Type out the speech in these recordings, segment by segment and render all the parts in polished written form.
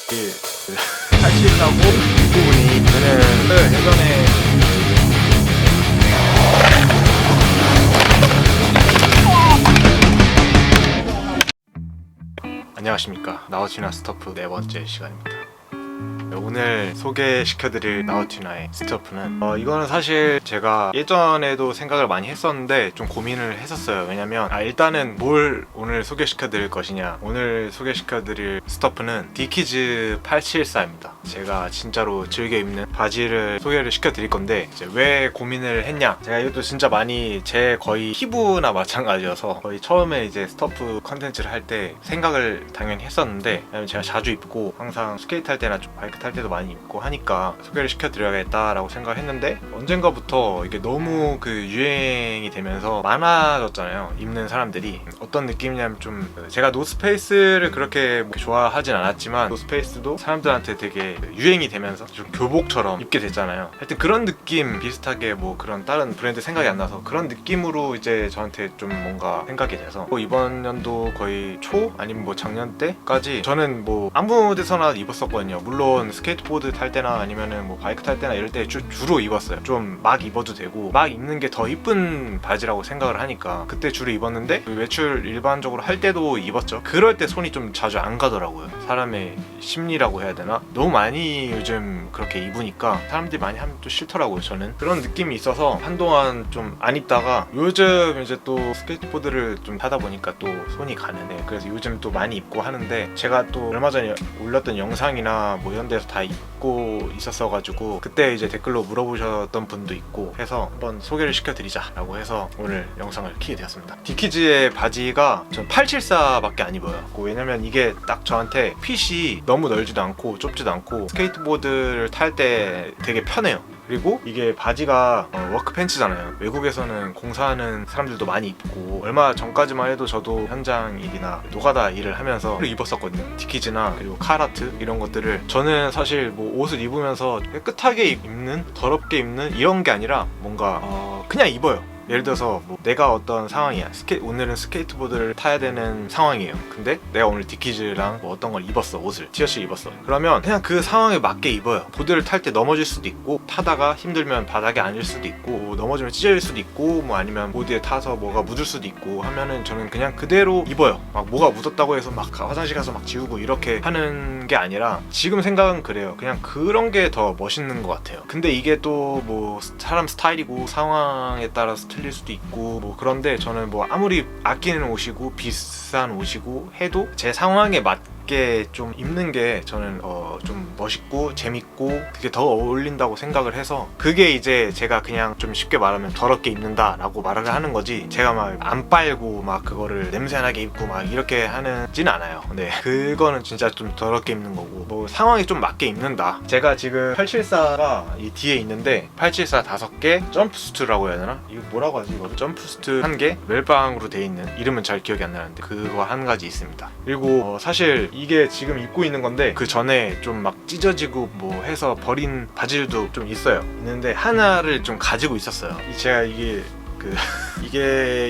탈취하고 뒷부분이 저는 예전에 안녕하십니까, 나우티나 스토프 네 번째 시간입니다. 오늘 소개시켜드릴 나우티나의 스토프는 이거는 사실 제가 예전에도 생각을 많이 했었는데 좀 고민을 했었어요. 왜냐면 일단은 뭘 오늘 소개시켜드릴 것이냐. 오늘 소개시켜드릴 스토프는 디키즈 874입니다 제가 진짜로 즐겨 입는 바지를 소개를 시켜드릴 건데, 이제 왜 고민을 했냐, 제가 이것도 진짜 많이 제 거의 피부나 마찬가지여서 거의 처음에 이제 스토프 컨텐츠를 할 때 생각을 당연히 했었는데, 왜냐면 제가 자주 입고 항상 스케이트 할 때나 좀 바이크 탈 때도 많이 입고 하니까 소개를 시켜드려야겠다라고 생각을 했는데, 언젠가부터 이게 너무 그 유행이 되면서 많아졌잖아요, 입는 사람들이. 어떤 느낌이냐면, 좀 제가 노스페이스를 그렇게 좋아하진 않았지만 노스페이스도 사람들한테 되게 유행이 되면서 좀 교복처럼 입게 됐잖아요. 하여튼 그런 느낌 비슷하게, 뭐 그런 다른 브랜드 생각이 안 나서 그런 느낌으로 이제 저한테 좀 뭔가 생각이 돼서 이번 연도 거의 초 아니면 뭐 작년 때까지 저는 뭐 아무 데서나 입었었거든요. 물론 스케이트보드 탈 때나 아니면은 뭐 바이크 탈 때나 이럴 때 주로 입었어요. 좀 막 입어도 되고 막 입는 게 더 이쁜 바지라고 생각을 하니까 그때 주로 입었는데, 외출 일반적으로 할 때도 입었죠. 그럴 때 손이 좀 자주 안 가더라고요. 사람의 심리라고 해야 되나? 너무 많이 요즘 그렇게 입으니까 사람들이 많이 하면 또 싫더라고요. 저는 그런 느낌이 있어서 한동안 좀 안 입다가 요즘 이제 또 스케이트보드를 좀 타다 보니까 또 손이 가는데, 그래서 요즘 또 많이 입고 하는데, 제가 또 얼마 전에 올렸던 영상이나 뭐 이런 데서 다 입고 있었어가지고 그때 이제 댓글로 물어보셨던 분도 있고 해서 한번 소개를 시켜드리자라고 해서 오늘 영상을 키게 되었습니다. 디키즈의 바지가 전 874밖에 안 입어요. 왜냐면 이게 딱 저한테 핏이 너무 넓지도 않고 좁지도 않고 스케이트보드를 탈 때 되게 편해요. 그리고 이게 바지가 워크 팬츠잖아요. 외국에서는 공사하는 사람들도 많이 입고, 얼마 전까지만 해도 저도 현장 일이나 노가다 일을 하면서 입었었거든요. 디키즈나 그리고 카라트 이런 것들을. 저는 사실 뭐 옷을 입으면서 깨끗하게 입는, 더럽게 입는 이런 게 아니라 뭔가 그냥 입어요. 예를 들어서 뭐 내가 어떤 상황이야, 오늘은 스케이트보드를 타야 되는 상황이에요. 근데 내가 오늘 디키즈랑 뭐 어떤 걸 입었어, 옷을, 티셔츠 입었어. 그러면 그냥 그 상황에 맞게 입어요. 보드를 탈 때 넘어질 수도 있고, 타다가 힘들면 바닥에 앉을 수도 있고, 뭐 넘어지면 찢어질 수도 있고, 뭐 아니면 보드에 타서 뭐가 묻을 수도 있고 하면은 저는 그냥 그대로 입어요. 막 뭐가 묻었다고 해서 막 화장실 가서 막 지우고 이렇게 하는 게 아니라, 지금 생각은 그래요. 그냥 그런 게 더 멋있는 것 같아요. 근데 이게 또 뭐 사람 스타일이고 상황에 따라서 틀릴 수도 있고 뭐 그런데, 저는 뭐 아무리 아끼는 옷이고 비싼 옷이고 해도 제 상황에 맞게 좀 입는 게 저는 좀 멋있고 재밌고 그게 더 어울린다고 생각을 해서, 그게 이제 제가 그냥 좀 쉽게 말하면 더럽게 입는다라고 말을 하는 거지, 제가 막 안 빨고 막 그거를 냄새나게 입고 막 이렇게 하는진 않아요. 근데 그거는 진짜 좀 더럽게 입는 거고, 뭐 상황에 좀 맞게 입는다. 제가 지금 874가 이 뒤에 있는데, 874 5개, 점프수트라고 해야 되나? 이거 뭐라고 하지? 이거 점프수트 1개, 멜빵으로 돼 있는, 이름은 잘 기억이 안 나는데 그거 한 가지 있습니다. 그리고 사실 이게 지금 입고 있는 건데, 그 전에 좀 막 찢어지고 뭐 해서 버린 바지들도 좀 있는데 하나를 좀 가지고 있었어요. 제가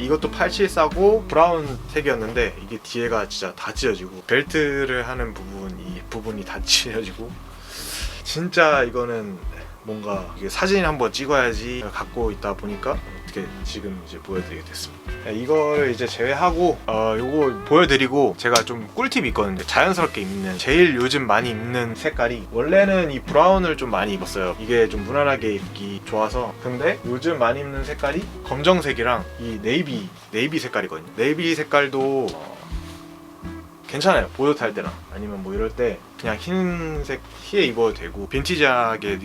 이것도 874고 브라운 색이었는데, 이게 뒤에가 진짜 다 찢어지고, 벨트를 하는 부분이 다 찢어지고, 진짜 이거는 뭔가 이게 사진 한번 찍어야지 갖고 있다 보니까 어떻게 지금 이제 보여드리게 됐습니다. 이거를 이제 제외하고 요거 보여드리고, 제가 좀 꿀팁이 있거든요. 자연스럽게 입는, 제일 요즘 많이 입는 색깔이, 원래는 이 브라운을 좀 많이 입었어요. 이게 좀 무난하게 입기 좋아서. 근데 요즘 많이 입는 색깔이 검정색이랑 이 네이비 색깔이거든요. 네이비 색깔도 괜찮아요. 보드 탈 때나 아니면 뭐 이럴 때 그냥 흰색 티에 입어도 되고, 빈티지하게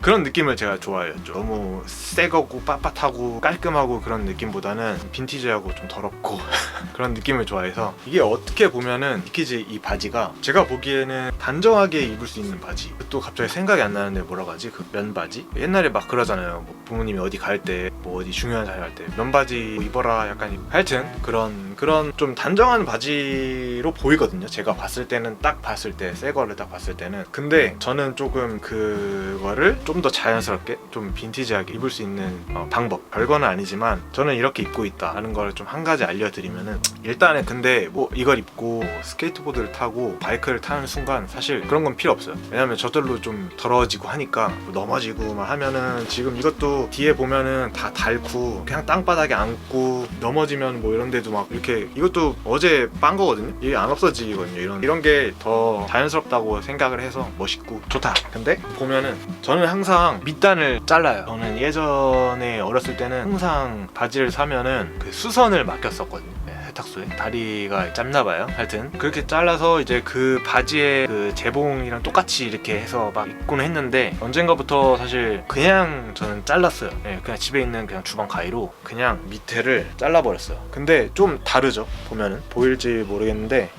그런 느낌을 제가 좋아해요. 좀 너무 새거고 빳빳하고 깔끔하고 그런 느낌보다는 빈티지하고 좀 더럽고 그런 느낌을 좋아해서, 이게 어떻게 보면은 디키즈 이 바지가 제가 보기에는 단정하게 입을 수 있는 바지. 또 갑자기 생각이 안 나는데 뭐라고 하지? 그 면바지? 옛날에 막 그러잖아요. 뭐 부모님이 어디 갈 때, 뭐 어디 중요한 자리 갈 때 면바지 입어라, 약간 하여튼 그런 좀 단정한 바지로 보이거든요. 제가 봤을 때는 딱 봤을 때 새 거를 딱 봤을 때는. 근데 저는 조금 그거를 좀 더 자연스럽게 좀 빈티지하게 입을 수 있는 방법, 별거는 아니지만 저는 이렇게 입고 있다 하는 걸 좀 한 가지 알려드리면은, 일단은 근데 뭐 이걸 입고 스케이트보드를 타고 바이크를 타는 순간 사실 그런 건 필요 없어요. 왜냐면 저절로 좀 더러워지고 하니까. 뭐 넘어지고 막 하면은, 지금 이것도 뒤에 보면은 다 닳고 그냥 땅바닥에 앉고 넘어지면 뭐 이런 데도 막 이렇게, 이것도 어제 빤 거거든요. 이게 안 없어지거든요. 이런 게 더 자연스럽다고 생각을 해서 멋있고 좋다. 근데 보면은 저는 항상 밑단을 잘라요. 저는 예전에 어렸을 때는 항상 바지를 사면은 그 수선을 맡겼었거든요. 세탁소에. 다리가 짧나봐요. 하여튼 그렇게 잘라서 이제 그 바지에 그 재봉이랑 똑같이 이렇게 해서 막 입곤 했는데, 언젠가부터 사실 그냥 저는 잘랐어요. 그냥 집에 있는 그냥 주방 가위로 그냥 밑에를 잘라버렸어요. 근데 좀 다르죠. 보면은 보일지 모르겠는데,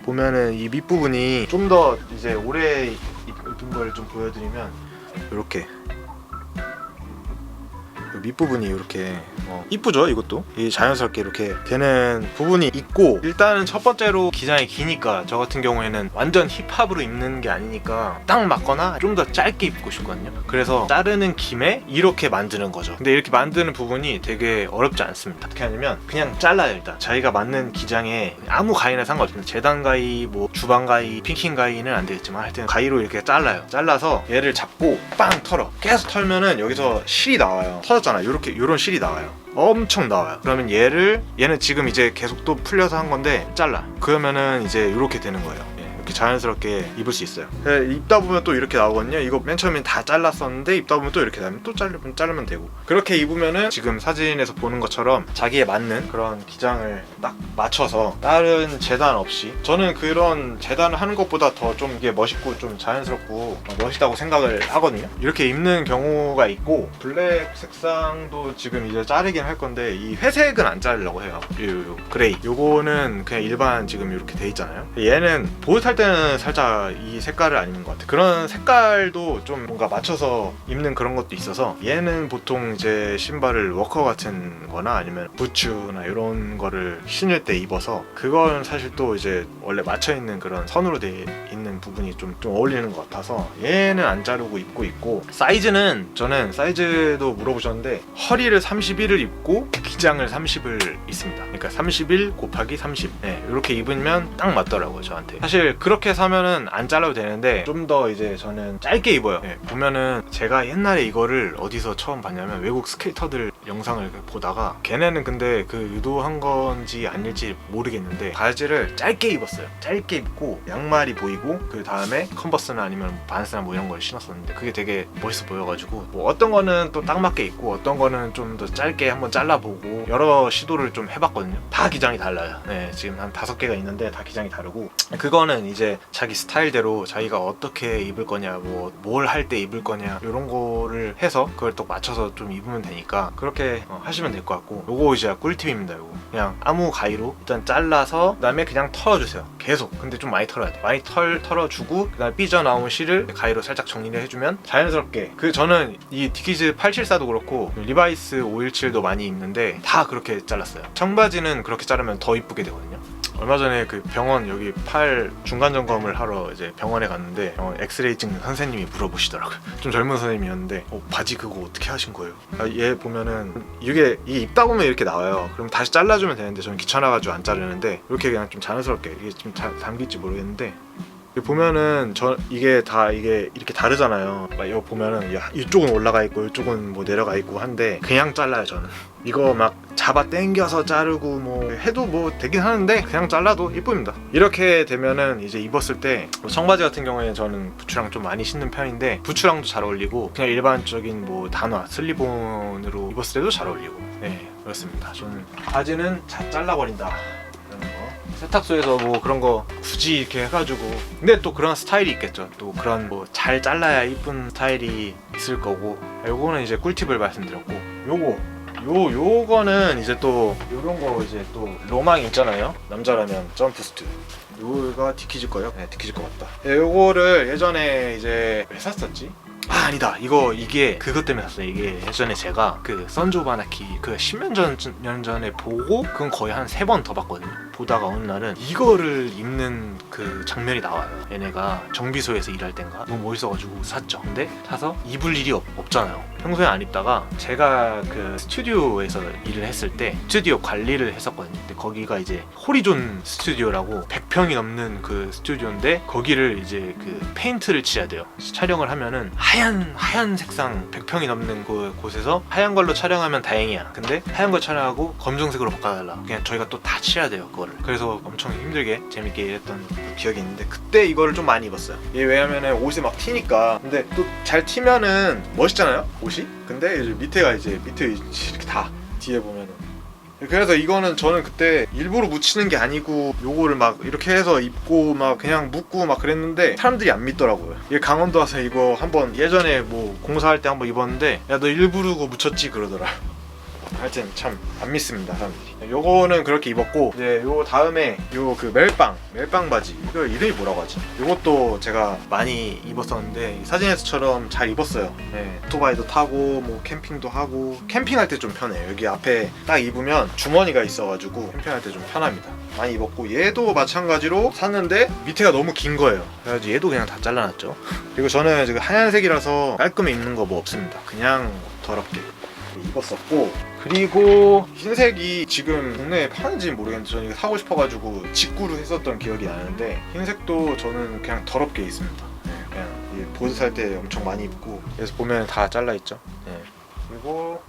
보면은 이 밑부분이 좀 더 이제 오래 입은 걸 좀 보여드리면, 이렇게 밑부분이 이렇게 이쁘죠. 이것도 이 자연스럽게 이렇게 되는 부분이 있고, 일단은 첫 번째로 기장이 기니까, 저 같은 경우에는 완전 힙합으로 입는 게 아니니까 딱 맞거나 좀 더 짧게 입고 싶거든요. 그래서 자르는 김에 이렇게 만드는 거죠. 근데 이렇게 만드는 부분이 되게 어렵지 않습니다. 어떻게 하냐면 그냥 잘라요. 일단 자기가 맞는 기장에 아무 가위나 상관없습니다. 재단 가위, 뭐 주방 가위, 핑킹 가위는 안 되겠지만 하여튼 가위로 이렇게 잘라요. 잘라서 얘를 잡고 빵 털어. 계속 털면은 여기서 실이 나와요. 터졌잖아요. 이렇게 요런 실이 나와요. 엄청 나와요. 그러면 얘는 지금 이제 계속 또 풀려서 한 건데 잘라. 그러면은 이제 이렇게 되는 거예요. 이렇게 자연스럽게 입을 수 있어요. 입다 보면 또 이렇게 나오거든요. 이거 맨 처음엔 다 잘랐었는데 입다 보면 또 이렇게 나면 또 자르면 되고, 그렇게 입으면은 지금 사진에서 보는 것처럼 자기에 맞는 그런 기장을 딱 맞춰서 다른 재단 없이, 저는 그런 재단을 하는 것보다 더 좀 이게 멋있고 좀 자연스럽고 멋있다고 생각을 하거든요. 이렇게 입는 경우가 있고, 블랙 색상도 지금 이제 자르긴 할 건데 이 회색은 안 자르려고 해요. 요 그레이 요거는 그냥 일반 지금 이렇게 돼 있잖아요. 얘는 보드 탈 때는 살짝 이 색깔을 안 입는 것 같아. 그런 색깔도 좀 뭔가 맞춰서 입는 그런 것도 있어서, 얘는 보통 이제 신발을 워커 같은 거나 아니면 부츠나 이런 거를 신을 때 입어서, 그건 사실 또 이제 원래 맞춰 있는 그런 선으로 돼 있는 부분이 좀 어울리는 것 같아서 얘는 안 자르고 입고 있고, 사이즈는 저는 사이즈도 물어보셨는데 허리를 31을 입고 기장을 30을 입습니다. 그러니까 31 곱하기 30 이렇게 입으면 딱 맞더라고요, 저한테. 사실 그렇게 사면은 안 잘라도 되는데 좀 더 이제 저는 짧게 입어요. 보면은 제가 옛날에 이거를 어디서 처음 봤냐면, 외국 스케이터들 영상을 보다가, 걔네는 근데 그 유도한 건지 아닐지 모르겠는데 바지를 짧게 입었어요. 짧게 입고 양말이 보이고, 그 다음에 컨버스나 아니면 반스나 뭐 이런 걸 신었었는데 그게 되게 멋있어 보여가지고, 뭐 어떤 거는 또 딱 맞게 입고 어떤 거는 좀 더 짧게 한번 잘라보고 여러 시도를 좀 해봤거든요. 다 기장이 달라요. 지금 한 5개가 있는데 다 기장이 다르고, 그거는 이제 자기 스타일대로 자기가 어떻게 입을 거냐, 뭐 뭘 할 때 입을 거냐 이런 거를 해서 그걸 또 맞춰서 좀 입으면 되니까 그렇게 하시면 될 것 같고, 요거 이제 꿀팁입니다. 요거 그냥 아무 가위로 일단 잘라서 그 다음에 그냥 털어주세요. 계속. 근데 좀 많이 털어야 돼. 많이 털어주고, 그 다음에 삐져나온 실을 가위로 살짝 정리를 해주면 자연스럽게, 저는 이 디키즈 874도 그렇고 리바이스 517도 많이 입는데 다 그렇게 잘랐어요. 청바지는 그렇게 자르면 더 이쁘게 되거든요. 얼마 전에 그 병원 여기 팔 중간 점검을 하러 이제 병원에 갔는데, 엑스레이 찍는 선생님이 물어보시더라고요. 좀 젊은 선생님이었는데 바지 그거 어떻게 하신 거예요? 얘 보면은 이게 입다 보면 이렇게 나와요. 그럼 다시 잘라주면 되는데 저는 귀찮아가지고 안 자르는데, 이렇게 그냥 좀 자연스럽게, 이게 좀 담길지 모르겠는데 보면은 이게 이렇게 다르잖아요. 막 이거 보면은 이쪽은 올라가 있고 이쪽은 뭐 내려가 있고 한데, 그냥 잘라요 저는. 이거 막 잡아 당겨서 자르고 뭐 해도 뭐 되긴 하는데 그냥 잘라도 이쁩니다. 이렇게 되면은 이제 입었을 때, 청바지 같은 경우에 저는 부츠랑 좀 많이 신는 편인데 부츠랑도 잘 어울리고, 그냥 일반적인 뭐 단화 슬리본으로 입었을 때도 잘 어울리고, 그렇습니다. 저는 바지는 잘라버린다. 세탁소에서 뭐 그런 거 굳이 이렇게 해가지고, 근데 또 그런 스타일이 있겠죠. 또 그런 뭐 잘 잘라야 이쁜 스타일이 있을 거고, 요거는 이제 꿀팁을 말씀드렸고, 요거는 이제 또 요런 거 이제 또 로망이 있잖아요. 남자라면 점프스트. 요가 디키즈 거요? 네, 디키즈 거 같다. 요거를 예전에 이제 왜 샀었지? 아니다, 이게 그것 때문에 샀어요. 이게 예전에 제가 그 선조 바나키 그 10년 전에 보고, 그건 거의 한 3번 더 봤거든요. 보다가 어느 날은 이거를 입는 그 장면이 나와요. 얘네가 정비소에서 일할 땐가 너무 멋있어가지고 샀죠. 근데 사서 입을 일이 없잖아요. 평소에 안 입다가 제가 그 스튜디오에서 일을 했을 때 스튜디오 관리를 했었거든요. 근데 거기가 이제 호리존 스튜디오라고 100평이 넘는 그 스튜디오인데 거기를 이제 그 페인트를 칠해야 돼요. 촬영을 하면은 하얀 색상 100평이 넘는 그 곳에서 하얀 걸로 촬영하면 다행이야. 근데 하얀 걸 촬영하고 검정색으로 바꿔달라. 그냥 저희가 또 다 칠해야 돼요, 그거를. 그래서 엄청 힘들게 재밌게 일했던 그 기억이 있는데 그때 이거를 좀 많이 입었어요. 이게 왜냐면은 옷이 막 튀니까. 근데 또 잘 튀면은 멋있잖아요, 옷이. 근데 이제 밑에 이렇게 다 뒤에 보면은. 그래서 이거는 저는 그때 일부러 묻히는 게 아니고 요거를 막 이렇게 해서 입고 막 그냥 묶고 막 그랬는데 사람들이 안 믿더라고요. 얘 강원도 와서 이거 한번 예전에 뭐 공사할 때 한번 입었는데 야 너 일부러 그거 묻혔지 그러더라. 하여튼 참 안 믿습니다, 사람들이. 요거는 그렇게 입었고 이제 요 다음에 요 그 멜빵 바지, 이거 이름이 뭐라고 하지? 요것도 제가 많이 입었었는데 사진에서처럼 잘 입었어요. 네, 오토바이도 타고 뭐 캠핑도 하고. 캠핑할 때 좀 편해요. 여기 앞에 딱 입으면 주머니가 있어가지고 캠핑할 때 좀 편합니다. 많이 입었고 얘도 마찬가지로 샀는데 밑에가 너무 긴 거예요. 그래가지고 얘도 그냥 다 잘라놨죠. 그리고 저는 지금 하얀색이라서 깔끔히 입는 거 뭐 없습니다. 그냥 더럽게 입었었고, 그리고 흰색이 지금 동네에 파는지 모르겠는데 저는 이거 사고 싶어가지고 직구로 했었던 기억이 나는데 흰색도 저는 그냥 더럽게 입습니다. 네, 그냥 보드 살 때 엄청 많이 입고. 그래서 보면 다 잘라있죠. 네. 그리고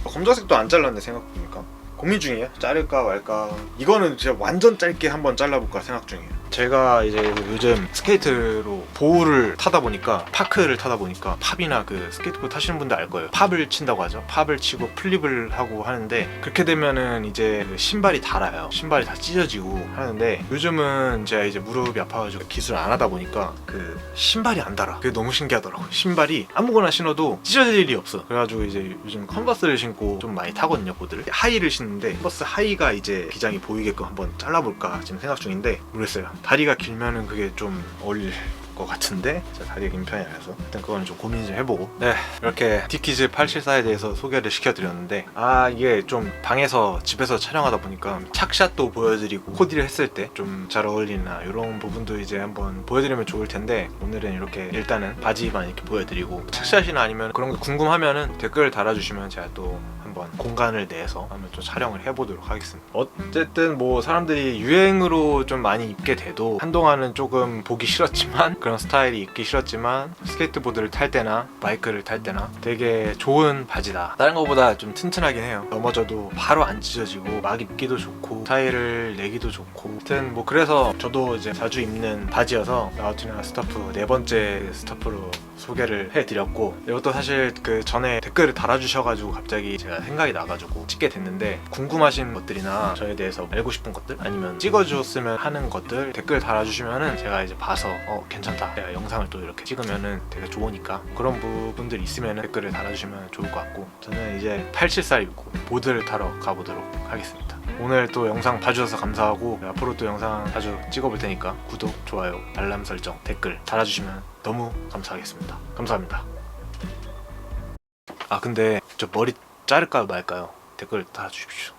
검정색도 안 잘랐네 생각해보니까. 고민 중이에요. 자를까 말까. 이거는 진짜 완전 짧게 한번 잘라볼까 생각 중이에요. 제가 이제 요즘 스케이트로 보울을 타다 보니까, 파크를 타다 보니까, 팝이나 그 스케이트보드 타시는 분들 알 거예요. 팝을 친다고 하죠. 팝을 치고 플립을 하고 하는데 그렇게 되면은 이제 그 신발이 닳아요. 신발이 다 찢어지고 하는데 요즘은 제가 이제 무릎이 아파가지고 기술을 안 하다 보니까 그 신발이 안 닳아. 그게 너무 신기하더라고요. 신발이 아무거나 신어도 찢어질 일이 없어. 그래가지고 이제 요즘 컨버스를 신고 좀 많이 타거든요, 보드를. 하이를 신는데 컨버스 하이가 이제 기장이 보이게끔 한번 잘라볼까 지금 생각 중인데 모르겠어요. 다리가 길면은 그게 좀 어울릴 것 같은데 제가 다리가 긴 편이 아니라서 일단 그거는 좀 고민 좀 해보고. 네, 이렇게 디키즈 874에 대해서 소개를 시켜드렸는데 이게 좀 집에서 촬영하다 보니까 착샷도 보여드리고 코디를 했을 때 좀 잘 어울리나 이런 부분도 이제 한번 보여드리면 좋을 텐데 오늘은 이렇게 일단은 바지만 이렇게 보여드리고, 착샷이나 아니면 그런 거 궁금하면은 댓글 달아주시면 제가 또 한번 공간을 내서 한번 좀 촬영을 해보도록 하겠습니다. 어쨌든 뭐 사람들이 유행으로 좀 많이 입게 돼도 한동안은 조금 보기 싫었지만, 그런 스타일이 입기 싫었지만 스케이트보드를 탈 때나 바이크를 탈 때나 되게 좋은 바지다. 다른 거보다 좀 튼튼하긴 해요. 넘어져도 바로 안 찢어지고 막 입기도 좋고 스타일을 내기도 좋고. 아무튼 뭐 그래서 저도 이제 자주 입는 바지여서 나우티나 스타프 4번째 스타프로 소개를 해드렸고, 이것도 사실 그 전에 댓글을 달아주셔가지고 갑자기 제가 생각이 나가지고 찍게 됐는데, 궁금하신 것들이나 저에 대해서 알고 싶은 것들 아니면 찍어주었으면 하는 것들 댓글 달아주시면은 제가 이제 봐서 괜찮다, 제가 영상을 또 이렇게 찍으면은 되게 좋으니까 그런 부분들 있으면 댓글을 달아주시면 좋을 것 같고, 저는 이제 874 입고 보드를 타러 가보도록 하겠습니다. 오늘 또 영상 봐주셔서 감사하고 앞으로 또 영상 자주 찍어볼 테니까 구독, 좋아요, 알람 설정, 댓글 달아주시면 너무 감사하겠습니다. 감사합니다. 근데 저 머리 자를까요 말까요? 댓글 달아주십시오.